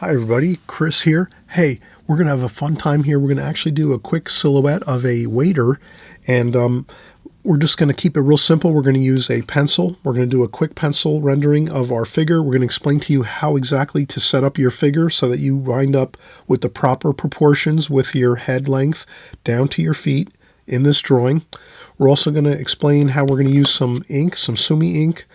Hi everybody, Chris here. Hey, we're going to have a fun time here. We're going to actually do a quick silhouette of a waiter, and we're just going to keep it real simple. We're going to use a pencil. We're going to do a quick pencil rendering of our figure. We're going to explain to you how exactly to set up your figure so that you wind up with the proper proportions with your head length down to your feet in this drawing. We're also going to explain how we're going to use some ink, some sumi ink,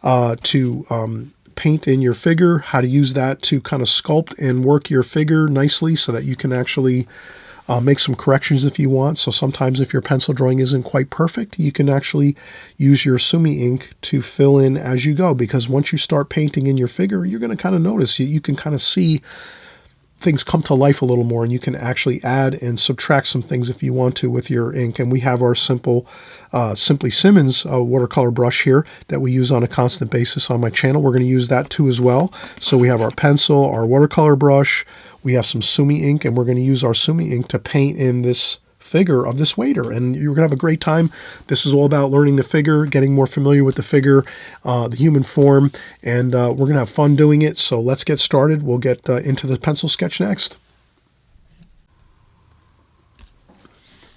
to paint in your figure, how to use that to kind of sculpt and work your figure nicely so that you can actually make some corrections if you want. So sometimes if your pencil drawing isn't quite perfect, you can actually use your sumi ink to fill in as you go, because once you start painting in your figure, you're going to kind of notice, you can kind of see things come to life a little more, and you can actually add and subtract some things if you want to with your ink. And we have our simple Simply Simmons watercolor brush here that we use on a constant basis on my channel. We're going to use that too as well. So we have our pencil, our watercolor brush, we have some sumi ink, and we're going to use our sumi ink to paint in this figure of this waiter, and you're going to have a great time. This is all about learning the figure, getting more familiar with the figure, the human form, and we're going to have fun doing it. So let's get started. We'll get into the pencil sketch next.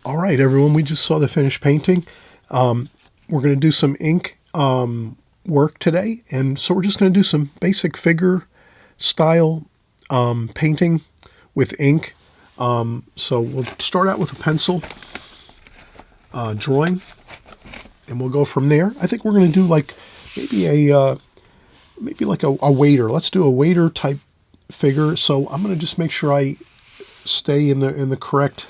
All right, everyone, we just saw the finished painting. We're going to do some ink work today, and so we're just going to do some basic figure style painting with ink. So we'll start out with a pencil drawing, and we'll go from there. I think we're going to do like maybe a waiter. Let's do a waiter type figure. So I'm going to just make sure I stay in the correct.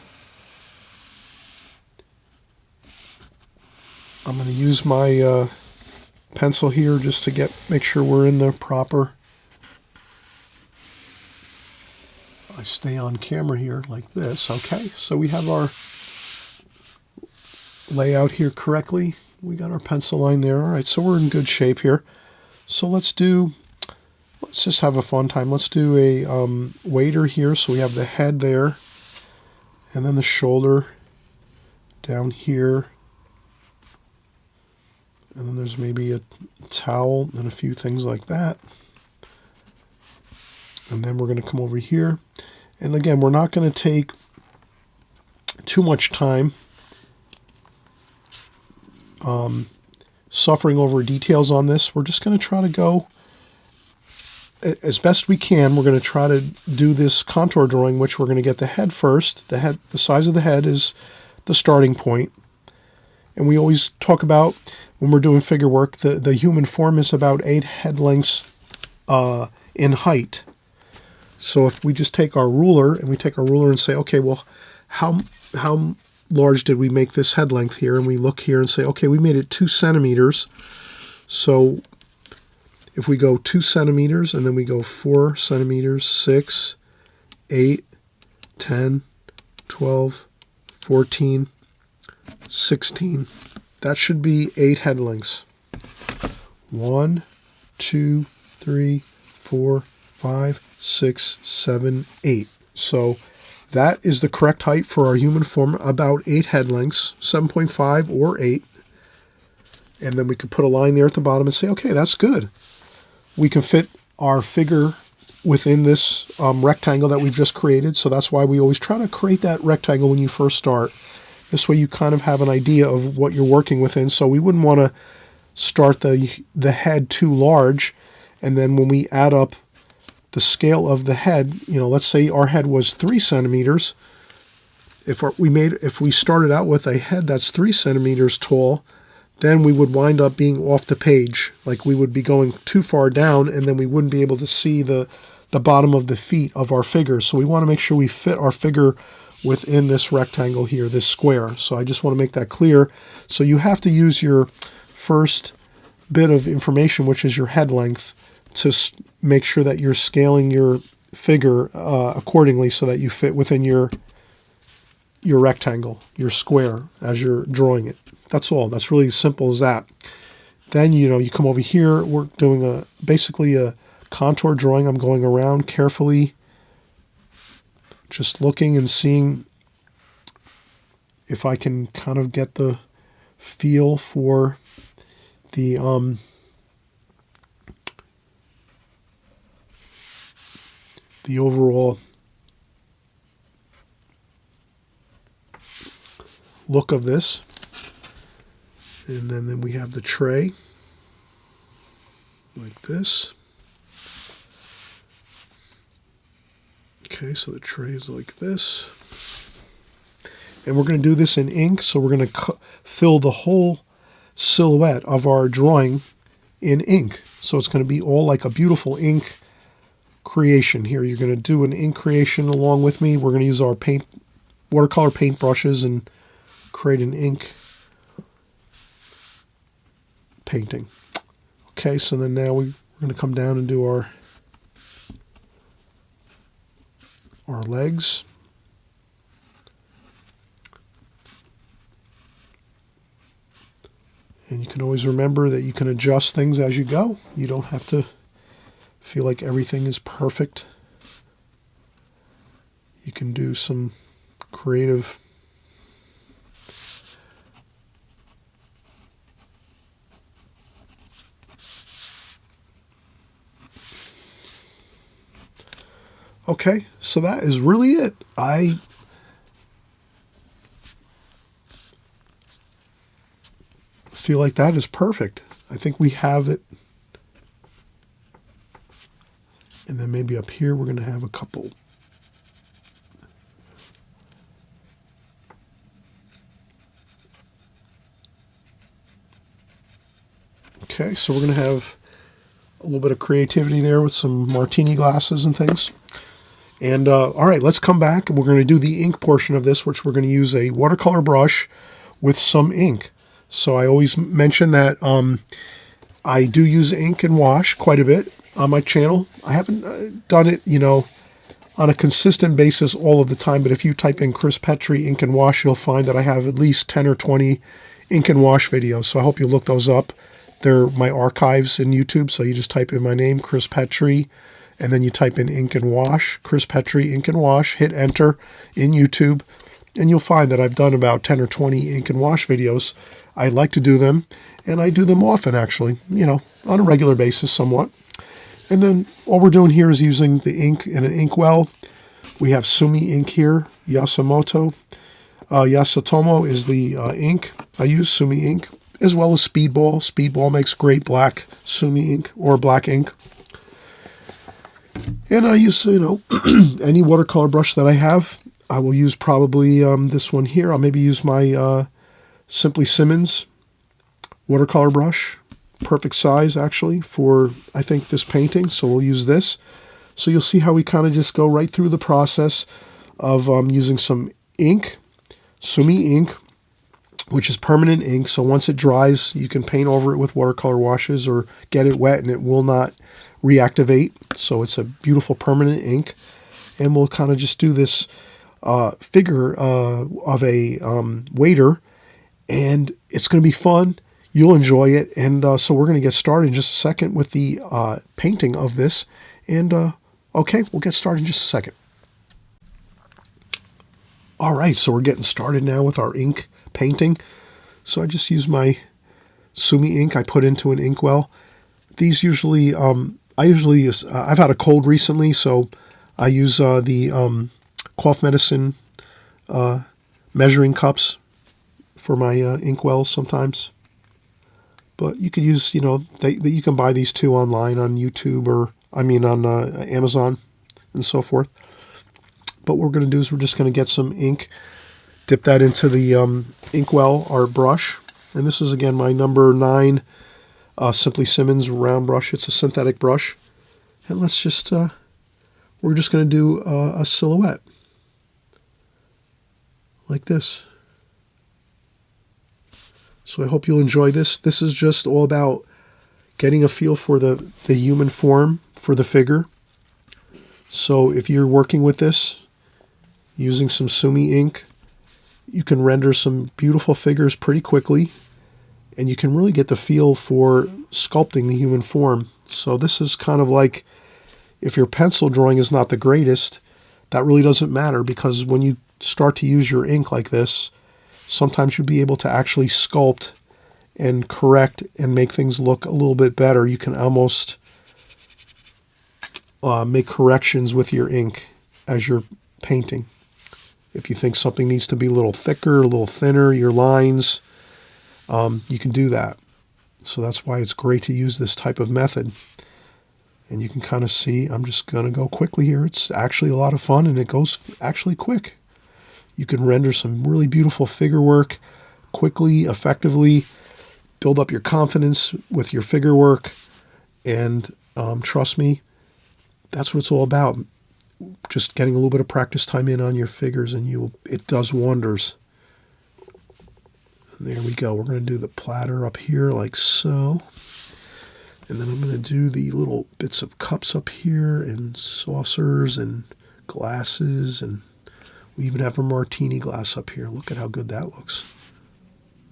I'm going to use my pencil here just to make sure we're in the proper. I stay on camera here like this. Okay, so we have our layout here correctly. We got our pencil line there. All right, so we're in good shape here. So let's just have a fun time. Let's do a waiter here. So we have the head there, and then the shoulder down here. And then there's maybe a towel and a few things like that. And then we're going to come over here. And again, we're not going to take too much time suffering over details on this. We're just going to try to go as best we can. We're going to try to do this contour drawing, which we're going to get the head first. The size of the head is the starting point. And we always talk about, when we're doing figure work, the human form is about 8 head lengths in height. So if we just take our ruler and say, okay, well, how large did we make this head length here? And we look here and say, okay, we made it 2 centimeters. So if we go 2 centimeters, and then we go 4 centimeters, 6, 8, 10, 12, 14, 16. That should be 8 head lengths. 1, 2, 3, 4, 5, 6, 7, 8. So that is the correct height for our human form, about 8 head lengths, 7.5 or 8. And then we could put a line there at the bottom and say, okay, that's good. We can fit our figure within this rectangle that we've just created. So that's why we always try to create that rectangle when you first start. This way you kind of have an idea of what you're working within. So we wouldn't want to start the head too large, and then when we add up the scale of the head, let's say our head was 3 centimeters. If we started out with a head that's 3 centimeters tall, then we would wind up being off the page. Like we would be going too far down, and then we wouldn't be able to see the bottom of the feet of our figure. So we want to make sure we fit our figure within this rectangle here, this square. So I just want to make that clear. So you have to use your first bit of information, which is your head length, to make sure that you're scaling your figure accordingly so that you fit within your rectangle, your square, as you're drawing it. That's all. That's really as simple as that. Then, you come over here. We're doing basically a contour drawing. I'm going around carefully, just looking and seeing if I can kind of get the feel for the the overall look of this. And then we have the tray like this. Okay, so the tray is like this. And we're going to do this in ink, so we're going to fill the whole silhouette of our drawing in ink. So it's going to be all like a beautiful ink creation here. You're going to do an ink creation along with me. We're going to use our watercolor paint brushes and create an ink painting. Okay, so then now we're going to come down and do our legs. And you can always remember that you can adjust things as you go. You don't have to feel like everything is perfect. You can do some creative Okay, so that is really it. I feel like that is perfect. I think we have it. And then maybe up here we're going to have a couple. Okay, so we're going to have a little bit of creativity there with some martini glasses and things. And all right, let's come back and we're going to do the ink portion of this, which we're going to use a watercolor brush with some ink. So I always mention that I do use ink and wash quite a bit on my channel. I haven't done it, on a consistent basis all of the time, but if you type in Chris Petri ink and wash, you'll find that I have at least 10 or 20 ink and wash videos. So I hope you look those up. They're my archives in YouTube. So you just type in my name, Chris Petri, and then you type in ink and wash, Chris Petri ink and wash, hit enter in YouTube, and you'll find that I've done about 10 or 20 ink and wash videos. I like to do them, and I do them often actually, on a regular basis somewhat. And then all we're doing here is using the ink in an inkwell. We have Sumi ink here, Yasutomo is the ink. I use Sumi ink, as well as Speedball. Speedball makes great black Sumi ink or black ink. And I use, any watercolor brush that I have. I will use probably this one here. I'll maybe use my Simply Simmons watercolor brush. Perfect size, actually, for, I think, this painting. So we'll use this. So you'll see how we kind of just go right through the process of using some ink, Sumi ink, which is permanent ink. So once it dries, you can paint over it with watercolor washes or get it wet and it will not reactivate. So it's a beautiful permanent ink. And we'll kind of just do this figure of a waiter. And it's going to be fun. You'll enjoy it. And so we're going to get started in just a second with the painting of this. And okay, we'll get started in just a second. All right, so we're getting started now with our ink painting. So I just use my Sumi ink I put into an inkwell. These usually, I've had a cold recently, so I use the cough medicine measuring cups for my inkwells sometimes. But you could use, you can buy these too online on YouTube or, on Amazon and so forth. But what we're going to do is we're just going to get some ink, dip that into the inkwell, our brush. And this is, again, my number 9 Simply Simmons round brush. It's a synthetic brush. And let's just, we're just going to do a silhouette like this. So I hope you'll enjoy this. This is just all about getting a feel for the human form for the figure. So if you're working with this, using some Sumi ink, you can render some beautiful figures pretty quickly, and you can really get the feel for sculpting the human form. So this is kind of like, if your pencil drawing is not the greatest, that really doesn't matter, because when you start to use your ink like this, sometimes you'll be able to actually sculpt and correct and make things look a little bit better. You can almost make corrections with your ink as you're painting. If you think something needs to be a little thicker, a little thinner, your lines, you can do that. So that's why it's great to use this type of method. And you can kind of see, I'm just going to go quickly here. It's actually a lot of fun, and it goes actually quick. You can render some really beautiful figure work quickly, effectively, build up your confidence with your figure work, and trust me, that's what it's all about. Just getting a little bit of practice time in on your figures, and it does wonders. And there we go. We're going to do the platter up here like so. And then I'm going to do the little bits of cups up here and saucers and glasses. And we even have a martini glass up here. Look at how good that looks.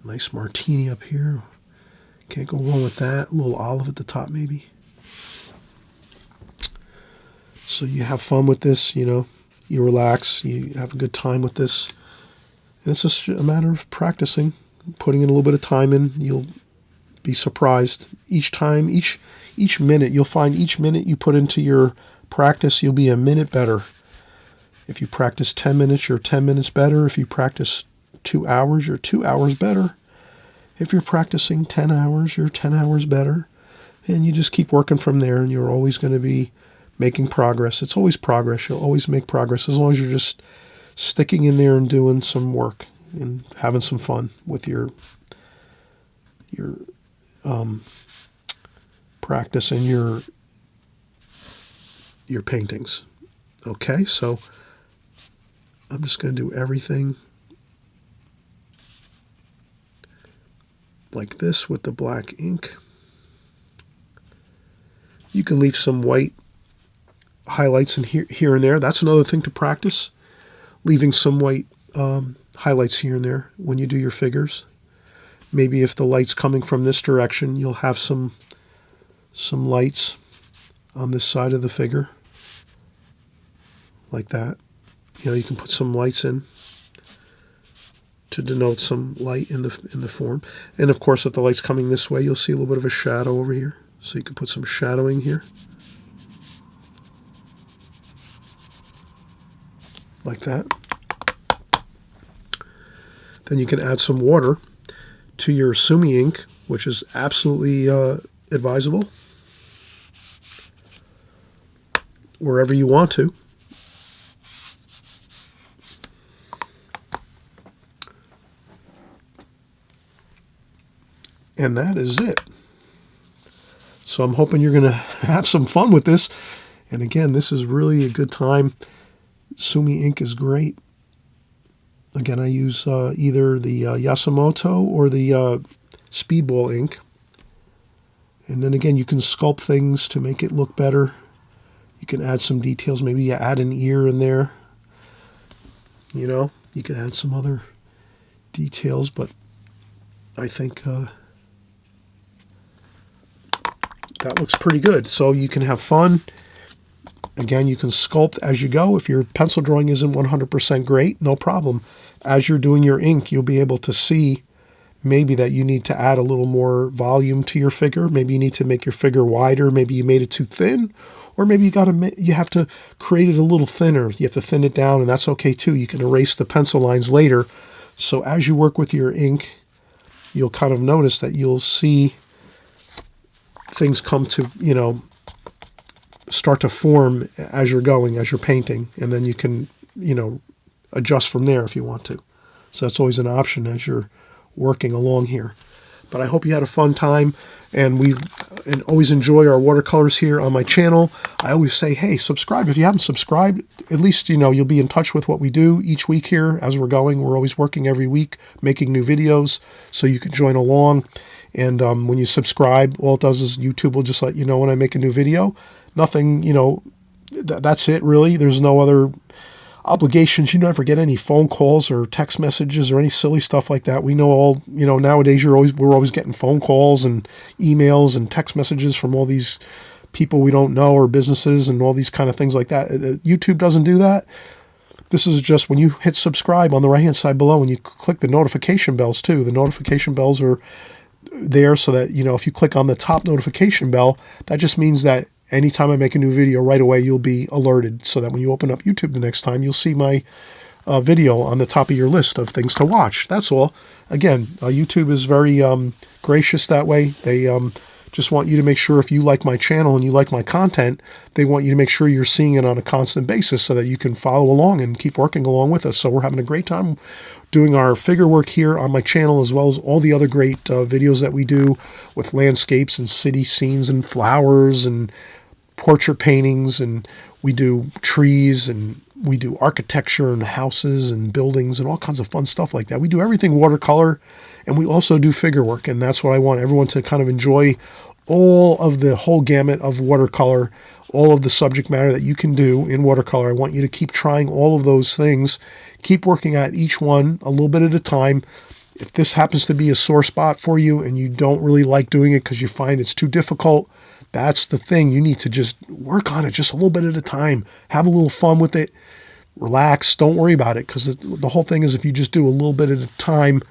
Nice martini up here. Can't go wrong with that. A little olive at the top maybe. So you have fun with this, you relax, you have a good time with this. And it's just a matter of practicing, putting in a little bit of time in. You'll be surprised. Each time, each minute, you'll find each minute you put into your practice, you'll be a minute better. If you practice 10 minutes, you're 10 minutes better. If you practice 2 hours, you're 2 hours better. If you're practicing 10 hours, you're 10 hours better. And you just keep working from there, and you're always going to be making progress. It's always progress. You'll always make progress as long as you're just sticking in there and doing some work and having some fun with your practice and your paintings. Okay, so I'm just going to do everything like this with the black ink. You can leave some white highlights in here and there. That's another thing to practice, leaving some white highlights here and there when you do your figures. Maybe if the light's coming from this direction, you'll have some lights on this side of the figure, like that. You can put some lights in to denote some light in the form. And of course, if the light's coming this way, you'll see a little bit of a shadow over here. So you can put some shadowing here, like that. Then you can add some water to your Sumi ink, which is absolutely advisable, wherever you want to. And that is it. So I'm hoping you're going to have some fun with this. And again, this is really a good time. Sumi ink is great. Again, I use either the Yasumoto or the Speedball ink. And then again, you can sculpt things to make it look better. You can add some details. Maybe you add an ear in there. You can add some other details, but I think that looks pretty good. So you can have fun. Again, you can sculpt as you go. If your pencil drawing isn't 100% great, no problem. As you're doing your ink, you'll be able to see maybe that you need to add a little more volume to your figure. Maybe you need to make your figure wider. Maybe you made it too thin. Or maybe you have to create it a little thinner. You have to thin it down, and that's okay too. You can erase the pencil lines later. So as you work with your ink, you'll kind of notice that you'll see things come to, start to form as you're going, as you're painting, and then you can, adjust from there if you want to. So that's always an option as you're working along here. But I hope you had a fun time, and always enjoy our watercolors here on my channel. I always say, hey, subscribe. If you haven't subscribed, at least, you'll be in touch with what we do each week here as we're going. We're always working every week, making new videos, so you can join along. And when you subscribe, all it does is YouTube will just let you know when I make a new video. Nothing, that's it, really. There's no other obligations. You never get any phone calls or text messages or any silly stuff like that. We know all, nowadays we're always getting phone calls and emails and text messages from all these people we don't know or businesses and all these kind of things like that. YouTube doesn't do that. This is just when you hit subscribe on the right-hand side below, and you click the notification bells too. The notification bells are there so that, if you click on the top notification bell, that just means that anytime I make a new video, right away you'll be alerted, so that when you open up YouTube the next time, you'll see my video on the top of your list of things to watch. That's all. Again, YouTube is very gracious that way. They just want you to make sure, if you like my channel and you like my content, they want you to make sure you're seeing it on a constant basis so that you can follow along and keep working along with us. So we're having a great time doing our figure work here on my channel, as well as all the other great videos that we do with landscapes and city scenes and flowers and portrait paintings, and we do trees, and we do architecture and houses and buildings and all kinds of fun stuff like that. We do everything watercolor, and we also do figure work, and that's what I want everyone to kind of enjoy, all of the whole gamut of watercolor, all of the subject matter that you can do in watercolor. I want you to keep trying all of those things. Keep working at each one a little bit at a time. If this happens to be a sore spot for you and you don't really like doing it because you find it's too difficult, that's the thing. You need to just work on it just a little bit at a time. Have a little fun with it. Relax. Don't worry about it, because the whole thing is, if you just do a little bit at a time,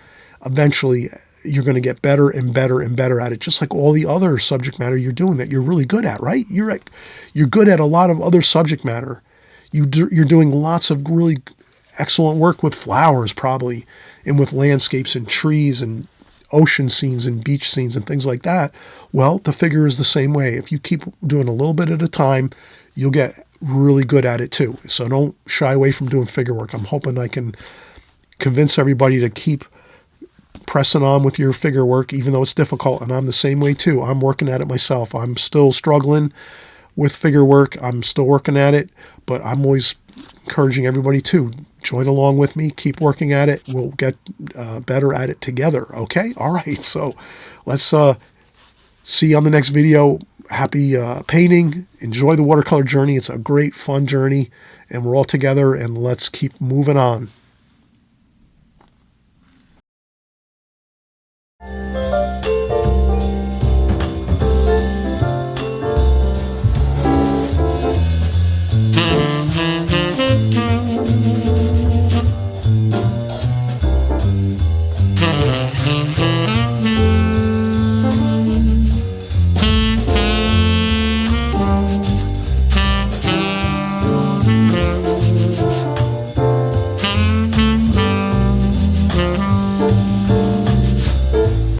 eventually you're going to get better and better and better at it, just like all the other subject matter you're doing that you're really good at, right? You're good at a lot of other subject matter. You're doing lots of really excellent work with flowers, probably, and with landscapes and trees and ocean scenes and beach scenes and things like that. Well, the figure is the same way. If you keep doing a little bit at a time, you'll get really good at it too. So don't shy away from doing figure work. I'm hoping I can convince everybody to keep pressing on with your figure work, even though it's difficult. And I'm the same way too. I'm working at it myself. I'm still struggling with figure work. I'm still working at it, but I'm always encouraging everybody to join along with me. Keep working at it. We'll get better at it together. Okay? All right. So let's see you on the next video. Happy painting. Enjoy the watercolor journey. It's a great, fun journey, and we're all together, and let's keep moving on.